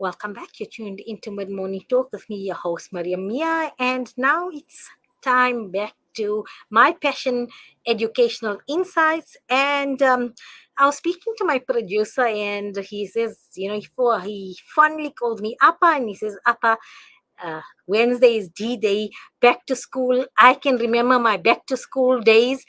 Welcome back. You're tuned into Mid Morning Talk with me, your host, Mariam Mia. And now it's time back to my passion, educational insights. And I was speaking to my producer, and he says, he fondly calls me Appa, and he says, Appa, Wednesday is D Day, back to school. I can remember my back to school days.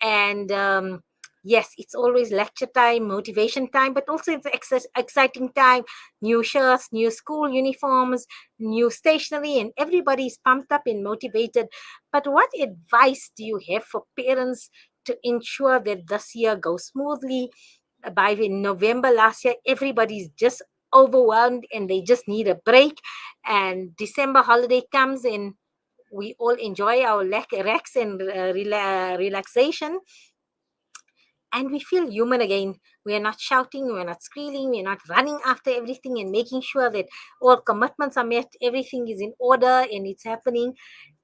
And yes, it's always lecture time, motivation time, but also it's exciting time. New shirts, new school uniforms, new stationery, and everybody's pumped up and motivated. But what advice do you have for parents to ensure that this year goes smoothly? By November last year, everybody's just overwhelmed and they just need a break. And December holiday comes and we all enjoy our relax and relaxation, and we feel human again. We are not shouting, we are not screaming, we are not running after everything and making sure that all commitments are met, everything is in order and it's happening.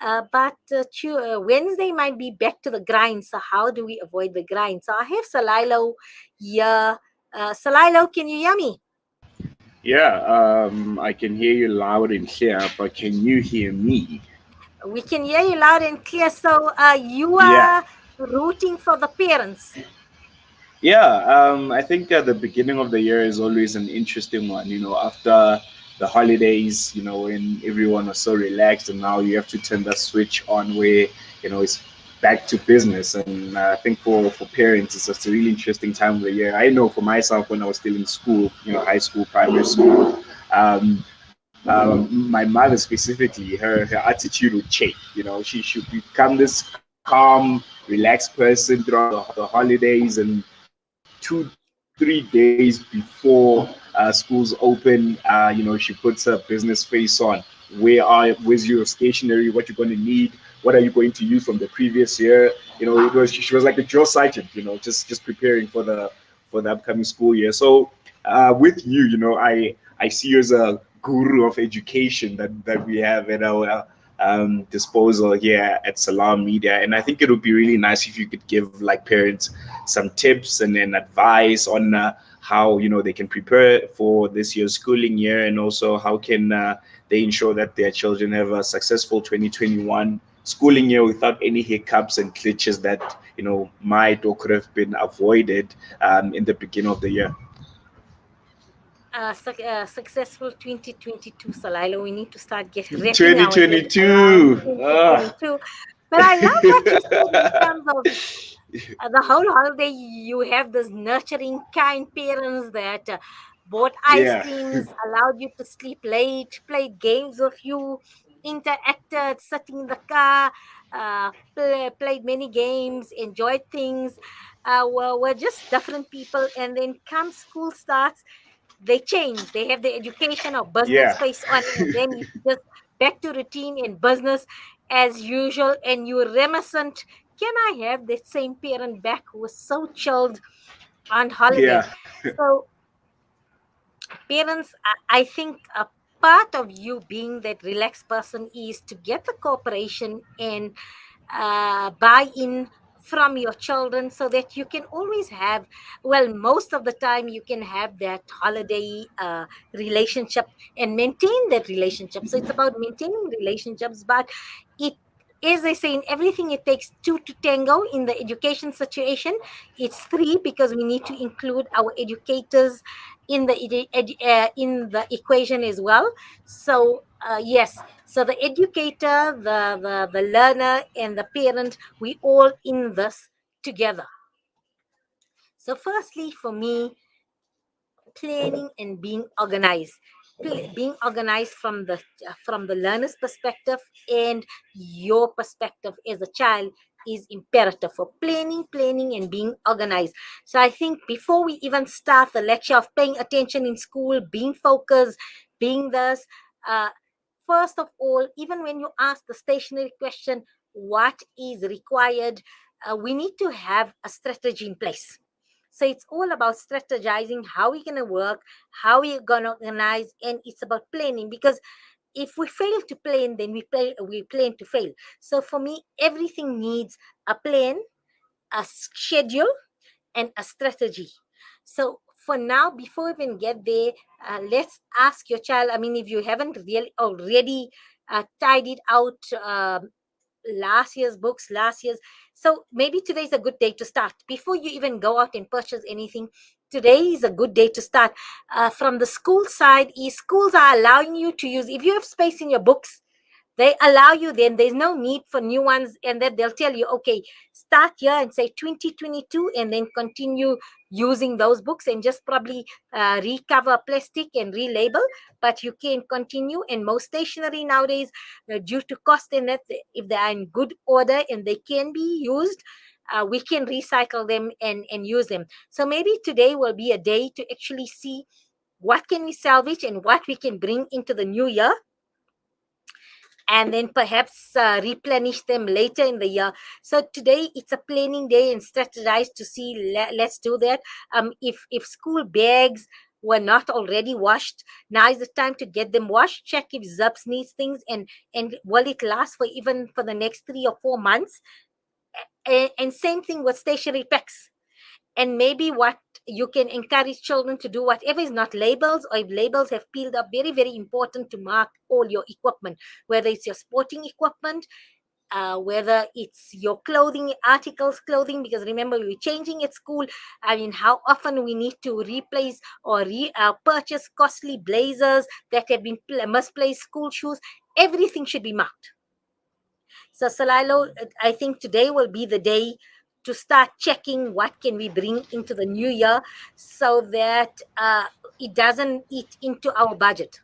But Wednesday might be back to the grind. So how do we avoid the grind? So I have Selaelo here. Selaelo, can you hear me? Yeah, I can hear you loud and clear, but can you hear me? We can hear you loud and clear. So you Yeah, are rooting for the parents. yeah. I think the beginning of the year is always an interesting one. After the holidays, when everyone was so relaxed, and now you have to turn that switch on where it's back to business. And I think for parents, it's just a really interesting time of the year. I know for myself when I was still in school, high school, primary school. My mother specifically, her attitude would change. She should become this calm, relaxed person throughout the holidays, and 2-3 days before schools open, she puts her business face on. Where's your stationery? What you're going to need? What are you going to use from the previous year? She was like a drill sergeant. Just preparing for the upcoming school year. So with you, I see you as a guru of education that we have at our disposal here at Salam Media. And I think it would be really nice if you could give like parents some tips and then advice on how they can prepare for this year's schooling year, and also how can they ensure that their children have a successful 2021 schooling year without any hiccups and glitches that might or could have been avoided in the beginning of the year. Successful 2022, Salilo. We need to start wrapping our head around 2022. 2022. But I love what you said in terms of the whole holiday. You have this nurturing, kind parents that bought ice Yeah. creams, allowed you to sleep late, played games with you, interacted, sitting in the car, played many games, enjoyed things. We're just different people. And then come school starts, they change. They have the education or business Yeah. face on, and then it's just back to routine and business as usual. And you're reminiscent. Can I have that same parent back who was so chilled on holiday? Yeah. So, parents, I think a part of you being that relaxed person is to get the cooperation and buy in from your children so that you can always have, well, most of the time you can have that holiday relationship and maintain that relationship. So it's about maintaining relationships, but it, as they say, in everything it takes two to tango. In the education situation, it's three, because we need to include our educators in the in the equation as well. So yes, so the educator, the learner, and the parent, we all in this together. So firstly, for me, planning and being organized. Being organized from the learner's perspective and your perspective as a child is imperative for planning and being organized. So I think before we even start the lecture of paying attention in school, being focused, being this, uh, first of all, even when you ask the stationary question, what is required, we need to have a strategy in place. So it's all about strategizing how we're going to work, how we're going to organize, and it's about planning. Because if we fail to plan, then we plan to fail. So for me, everything needs a plan, a schedule, and a strategy. So for now, before we even get there, Let's ask your child. I mean, if you haven't really already tidied out last year's books, last year's, so maybe today is a good day to start. Before you even go out and purchase anything, today is a good day to start. From the school side, schools are allowing you to use, if you have space in your books, they allow you, then there's no need for new ones, and then they'll tell you, okay, start here and say 2022, and then continue using those books, and just probably recover plastic and relabel, but you can continue. And most stationery nowadays, due to cost, and that if they are in good order and they can be used, we can recycle them and use them. So maybe today will be a day to actually see what can we salvage and what we can bring into the new year, and then perhaps replenish them later in the year. So today it's a planning day and strategize to see. Let's do that. If school bags were not already washed, now is the time to get them washed. Check if Zups needs things, and will it last for even for the next 3 or 4 months. And same thing with stationery packs. And maybe what you can encourage children to do, whatever is not labels, or if labels have peeled up, very very important to mark all your equipment, whether it's your sporting equipment, whether it's your clothing articles, clothing, because remember we're changing at school. I mean, how often we need to replace or purchase costly blazers that have been misplaced, school shoes, everything should be marked. So Selaelo, I think today will be the day to start checking what can we bring into the new year, so that it doesn't eat into our budget.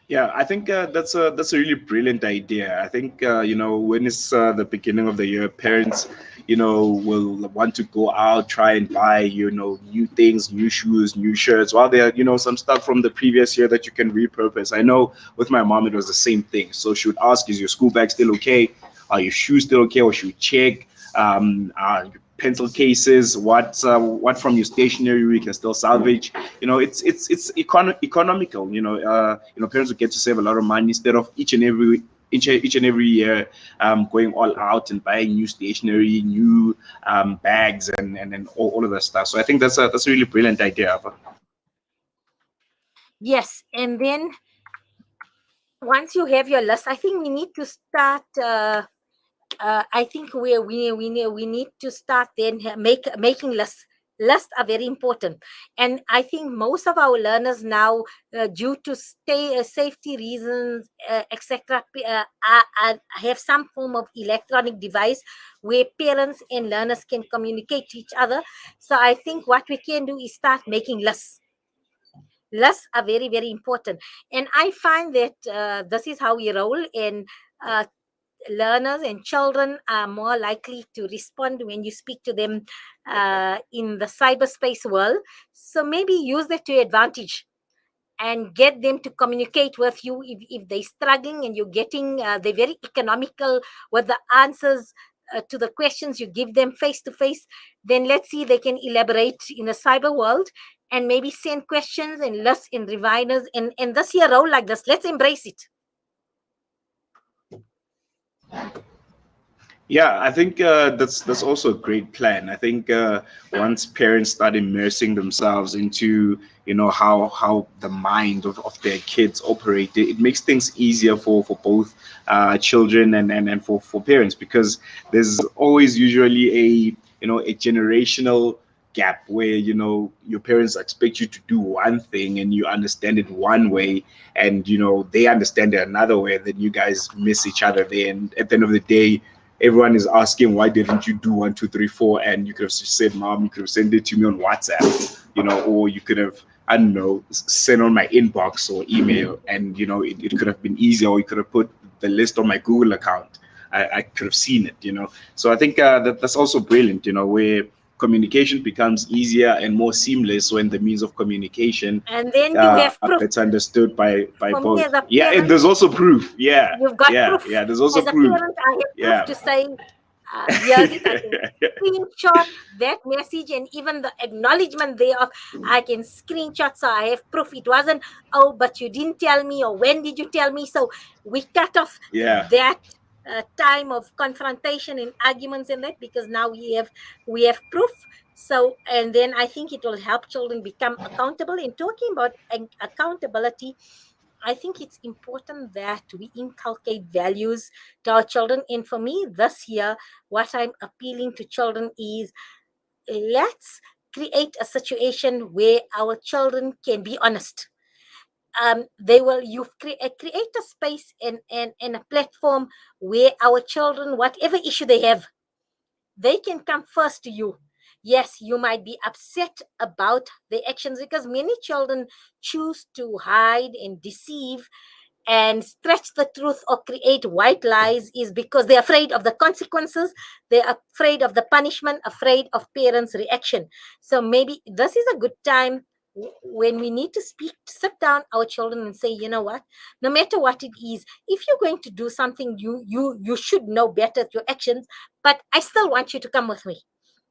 Yeah, I think that's a really brilliant idea. I think when it's the beginning of the year, parents will want to go out, try and buy new things, new shoes, new shirts, while there some stuff from the previous year that you can repurpose. I know with my mom it was the same thing. So she would ask, "Is your school bag still okay? Are your shoes still okay?" Or she would check. Pencil cases, what from your stationery we can still salvage. It's economical. Parents will get to save a lot of money instead of each and every year going all out and buying new stationery, new bags, and all of that stuff. So I think that's a really brilliant idea, Alpha. Yes, and then once you have your list, I think we need to start. I think we need to start then making lists. Lists are very important, and I think most of our learners now, due to safety reasons, etc., have some form of electronic device where parents and learners can communicate to each other. So I think what we can do is start making lists. Lists are very very important, and I find that this is how we roll. And uh, learners and children are more likely to respond when you speak to them in the cyberspace world. So maybe use that to your advantage and get them to communicate with you if they're struggling, and you're getting they're very economical with the answers to the questions you give them face to face. Then let's see they can elaborate in the cyber world, and maybe send questions and lists and reminders, and this year roll like this. Let's embrace it. Yeah, I think that's also a great plan. I think once parents start immersing themselves into how the mind of their kids operate, it makes things easier for both children and for parents, because there's always usually a generational gap where your parents expect you to do one thing and you understand it one way, and they understand it another way, and then you guys miss each other there, and at the end of the day everyone is asking, why didn't you do 1 2 3 4? And you could have just said, "Mom, you could have sent it to me on WhatsApp, or you could have, I don't know, sent on my inbox or email, and it could have been easier, or you could have put the list on my Google account. I could have seen it, So I think that's also brilliant, where communication becomes easier and more seamless when the means of communication And then you have are proof. better understood by For me both. as a Yeah, and parent, there's also proof. Yeah, you've got yeah, proof. yeah. There's also As a proof. parent, I have proof Yeah. to say, here's it. I can screenshot that message, and even the acknowledgement thereof, I can screenshot. So I have proof. It wasn't, oh, but you didn't tell me, or when did you tell me? So we cut off Yeah. that time of confrontation and arguments and that, because now we have proof So, and then I think it will help children become accountable. In talking about accountability, I think it's important that we inculcate values to our children. And for me, this year, what I'm appealing to children is, let's create a situation where our children can be honest. They will you create a space and a platform where our children, whatever issue they have, they can come first to you. Yes, you might be upset about the actions, because many children choose to hide and deceive and stretch the truth or create white lies, is because they're afraid of the consequences. They're afraid of the punishment, afraid of parents' reaction. So maybe this is a good time, when we need to sit down our children and say, you know what, no matter what it is, if you're going to do something, you should know better your actions, but I still want you to come with me.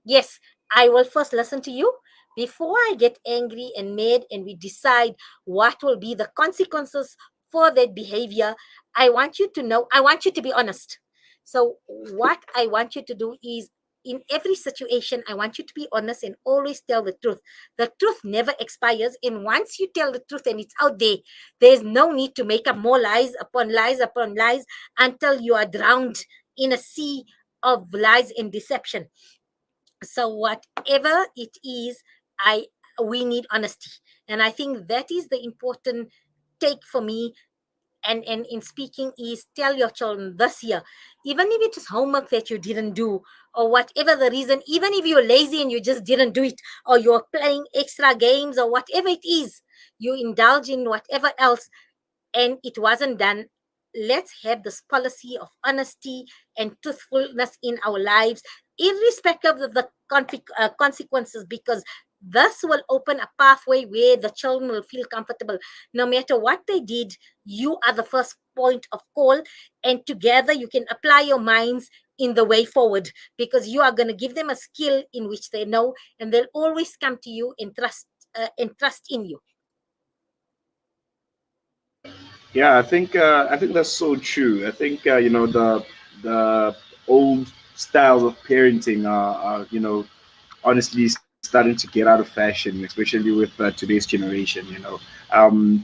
Yes, I will first listen to you before I get angry and mad and we decide what will be the consequences for that behavior. I want you to know, I want you to be honest. So, what I want you to do is, in every situation, I want you to be honest and always tell the truth. The truth never expires. And once you tell the truth and it's out there, there's no need to make up more lies upon lies upon lies until you are drowned in a sea of lies and deception. So whatever it is, I we need honesty. And I think that is the important take for me. And in speaking is, tell your children this year, even if it is homework that you didn't do, or whatever the reason, even if you're lazy and you just didn't do it, or you're playing extra games, or whatever it is, you indulge in whatever else, and it wasn't done, let's have this policy of honesty and truthfulness in our lives, irrespective of the consequences, because this will open a pathway where the children will feel comfortable. No matter what they did, you are the first point of call, and together you can apply your minds in the way forward, because you are going to give them a skill in which they know, and they'll always come to you and trust in you. Yeah, I think that's so true. I think the old styles of parenting are honestly starting to get out of fashion, especially with today's generation.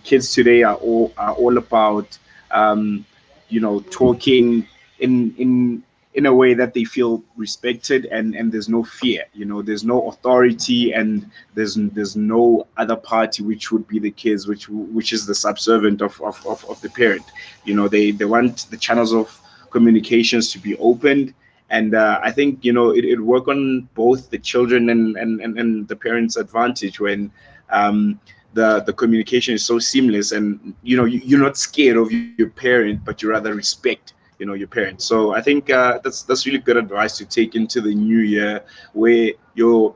Kids today are all about um, talking in a way that they feel respected, and there's no fear. There's no authority, and there's no other party, which would be the kids, which is the subservient of the parent. They want the channels of communications to be opened, and I think it work on both the children and the parents' advantage when the communication is so seamless, and you're not scared of your parent, but you rather respect your parents. So I think that's really good advice to take into the new year, where to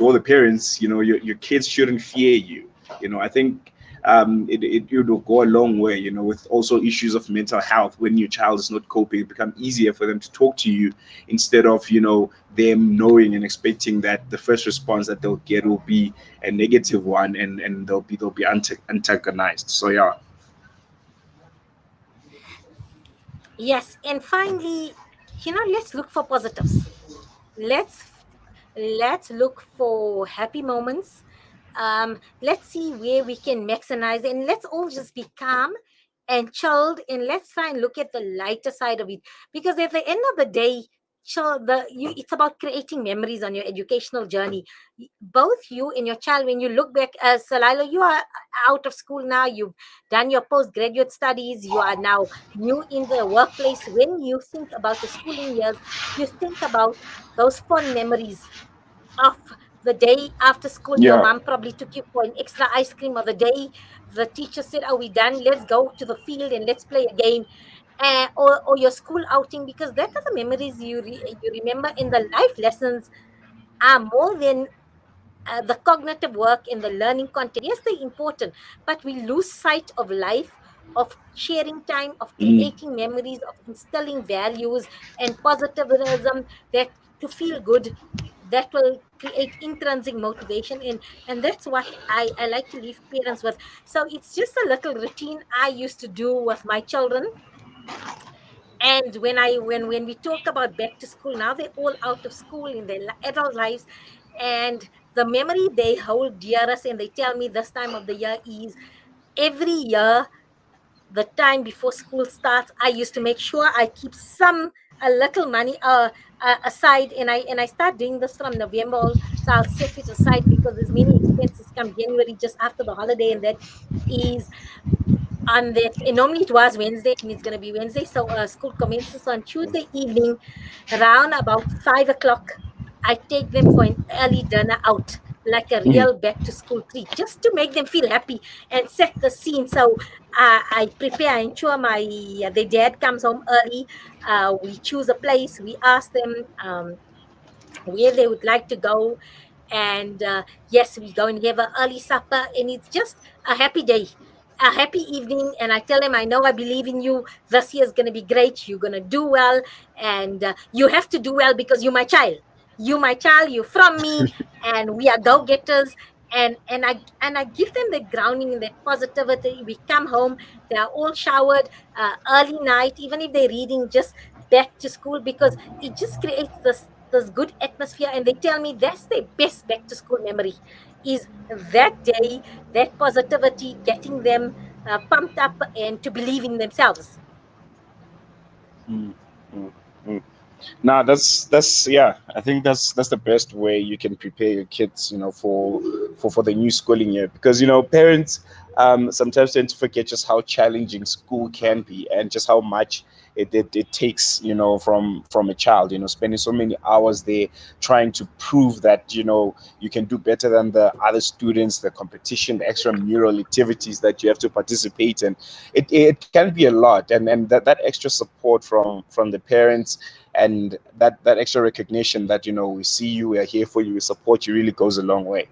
all the parents, your kids shouldn't fear you. I think it will go a long way, with also issues of mental health. When your child is not coping, it become easier for them to talk to you, instead of them knowing and expecting that the first response that they'll get will be a negative one, and they'll be antagonized. So yeah. Yes, and finally, let's look for positives. Let's let's look for happy moments. Let's see where we can maximize, and let's all just be calm and chilled, and let's try and look at the lighter side of it, because at the end of the day, it's about creating memories on your educational journey. Both you and your child, when you look back, as Selaelo, you are out of school now, you've done your postgraduate studies, you are now new in the workplace. When you think about your schooling years, you think about those fond memories of the day after school. Your Yeah. mom probably took you for an extra ice cream, or the day the teacher said, are we done, let's go to the field and let's play a game. Or your school outing, because that are the memories you remember. In the life lessons are more than the cognitive work and the learning content. Yes, they're important, but we lose sight of life, of sharing time, of Mm. creating memories, of instilling values and positivism, that to feel good, that will create intrinsic motivation. And that's what I like to leave parents with. So it's just a little routine I used to do with my children. And when we talk about back to school, now they're all out of school in their adult lives. And the memory they hold dearest, and they tell me this time of the year is every year, the time before school starts, I used to make sure I keep some a little money aside, and I start doing this from November. So I'll set it aside because there's many expenses come January just after the holiday, and that is on that. And normally it was Wednesday, and it's going to be Wednesday. So school commences on Tuesday evening, around about 5 o'clock. I take them for an early dinner out, like a Mm. real back to school treat, just to make them feel happy and set the scene. So I prepare, I ensure their dad comes home early. We choose a place, we ask them where they would like to go, and yes, we go and have an early supper, and it's just a happy day, a happy evening. And I tell them, I know, I believe in you, this year is going to be great, you're going to do well, and you have to do well because you're my child, you're from me, and we are go-getters. And I give them that grounding and that positivity. We come home, they are all showered, early night, even if they're reading, just back to school, because it just creates this good atmosphere. And they tell me that's their best back to school memory, is that day, that positivity, getting them pumped up and to believe in themselves. Mm. Mm. Mm. Nah, that's yeah. I think that's the best way you can prepare your kids, for the new schooling year, because parents sometimes tend to forget just how challenging school can be, and just how much it takes, from a child, spending so many hours there trying to prove that you can do better than the other students, the competition, the extramural activities that you have to participate in. It can be a lot, and that extra support from the parents, and that extra recognition that we see you, we are here for you, we support you, really goes a long way.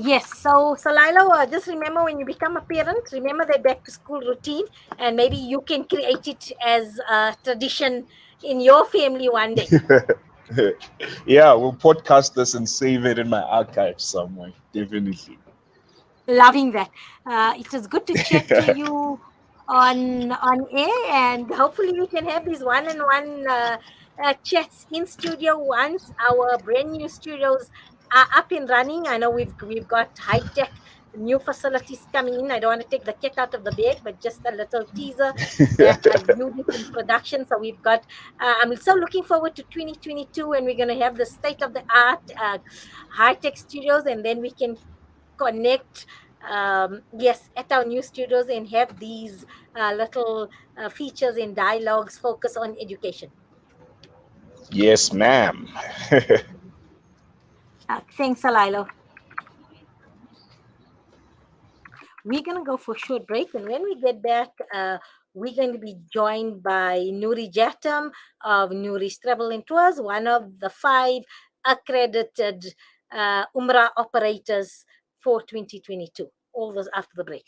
Yes. So Lila, just remember, when you become a parent, remember that back to school routine, and maybe you can create it as a tradition in your family one day. Yeah, we'll podcast this and save it in my archive somewhere, definitely. Loving that. It was good to chat to you on air, and hopefully we can have these one-on-one chats in studio once our brand new studios are up and running. I know we've got high tech new facilities coming in. I don't want to take the cat out of the bag, but just a little teaser that I viewed it in production. So we've got. I'm so looking forward to 2022, and we're going to have the state of the art high tech studios, and then we can connect, yes, at our new studios, and have these little features and dialogues focus on education. Yes, ma'am. Thanks, Alilo. We're going to go for a short break, and when we get back, we're going to be joined by Nuri Jatam of Nuri's Travel and Tours, one of the 5 accredited Umrah operators for 2022. All those after the break.